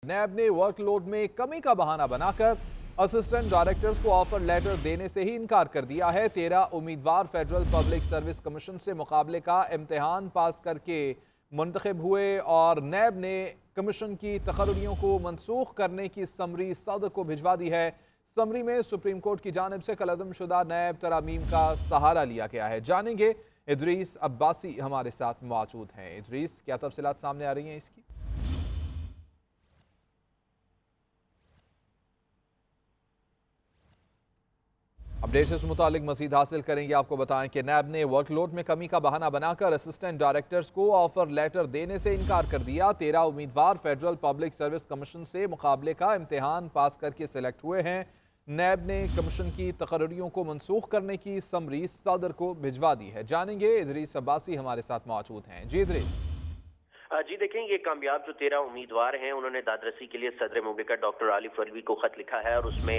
नैब ने वर्कलोड में कमी का बहाना बनाकर असिस्टेंट डायरेक्टर्स को ऑफर लेटर देने से ही इनकार कर दिया है। 13 उम्मीदवार फेडरल पब्लिक सर्विस कमीशन से मुकाबले का इम्तिहान पास करके मुंतखब हुए और नैब ने कमीशन की तकर्रियों को मनसूख करने की समरी सदर को भिजवा दी है। समरी में सुप्रीम कोर्ट की जानिब से कलअदम शुदा नैब तरामीम का सहारा लिया गया है। जानेंगे, इदरीस अब्बासी हमारे साथ मौजूद हैं। इदरीस, क्या तफसीलात सामने आ रही हैं इसकी? अपडेट्स इस मुतालिक मजीद हासिल करेंगे। आपको बताएं कि नैब ने वर्कलोड में कमी का बहाना बनाकर असिस्टेंट डायरेक्टर्स को ऑफर लेटर देने से इनकार कर दिया। 13 उम्मीदवार फेडरल पब्लिक सर्विस कमीशन से मुकाबले का इम्तिहान पास करके सिलेक्ट हुए हैं। नैब ने कमीशन की तकर्रियों को मनसूख करने की समरी सदर को भिजवा दी है। जानेंगे, इदरीस अब्बासी हमारे साथ मौजूद हैं। जी इदरीस। जी देखें, ये कामयाब जो 13 उम्मीदवार हैं उन्होंने दादरसी के लिए सदर मुमलिकत डॉक्टर आलिफ अलवी को खत लिखा है और उसमें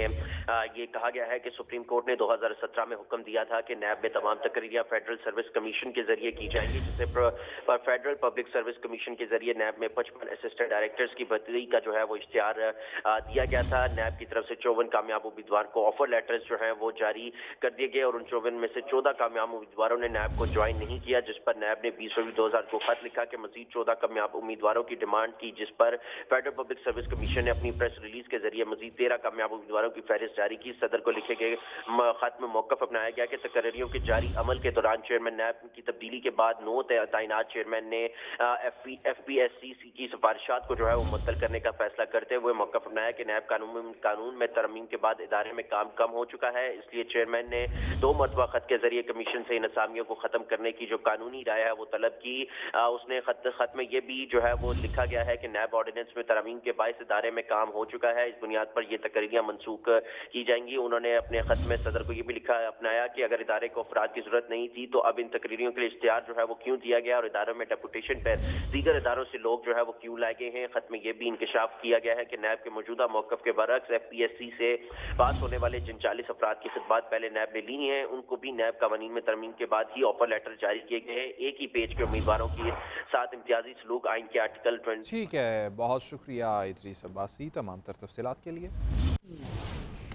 ये कहा गया है कि सुप्रीम कोर्ट ने 2017 में हुक्म दिया था कि नैब में तमाम तकरीरियां फेडरल सर्विस कमीशन के जरिए की जाएंगी, जिसे फेडरल पब्लिक सर्विस कमीशन के जरिए नैब में 55 असिस्टेंट डायरेक्टर्स की बदली का जो है वो इश्तिहार दिया गया था। नैब की तरफ से 54 कामयाब उम्मीदवार को ऑफर लेटर्स जो है वो जारी कर दिए गए और उन 54 में से 14 कामयाब उम्मीदवारों ने नैब को ज्वाइन नहीं किया, जिस पर नैब ने 20 फरवरी 2000 को खत लिखा कि मजीद 14 कामयाब उम्मीदवारों की डिमांड की, जिस पर फेडरल पब्लिक सर्विस कमीशन ने अपनी प्रेस रिलीज के जरिए मजीद 13 कामयाब उम्मीदवारों की फहरिस्त जारी की। सदर को लिखे गए खत में मौकफ अपनाया गया कि तकर्रियों के जारी अमल के दौरान चेयरमैन नैब की तब्दीली के बाद 9 तैनात चेयरमैन ने FPSC की सिफारिशात को जो है वो मुअत्तल करने का फैसला करते हुए मौकफ अपनाया कि नैब कानून में तरमीम के बाद इदारे में काम कम हो चुका है, इसलिए चेयरमैन ने 2 मरतबा खत के जरिए कमीशन से इन असामियों को खत्म करने की जो कानूनी राय है वो तलब की। उसने खत में ये भी जो है वो लिखा गया है कि नैब ऑर्डिनेंस में तरमीम के बायस इदारे में काम हो चुका है, इस बुनियाद पर ये तकरीरियां मनसूख की जाएंगी। उन्होंने अपने खत में सदर को ये भी लिखा अपनाया कि अगर इदारे को अफराद की जरूरत नहीं थी तो अब इन तकरीरियों के लिए इश्तिहार जो है वो क्यों दिया गया और इदारों में डेपुटेशन पर दीगर इदारों से लोग जो है वो क्यों लाए गए हैं। खत में यह भी इंकशाफ किया गया है कि नैब के मौजूदा मौकफ के बरक्स FPSC से पास होने वाले जिन 40 अफराद की खिदमत पहले नैब ने ली हैं उनको भी नैब कानून में तरमीम के बाद ही ऑफर लेटर जारी किए गए हैं। एक ही पेज के उम्मीदवारों के साथ इम्तियाजी सलूक आइन के आर्टिकल 20। ठीक है, बहुत शुक्रिया इदरीस अब्बासी तमाम तर तफसीलात के लिए।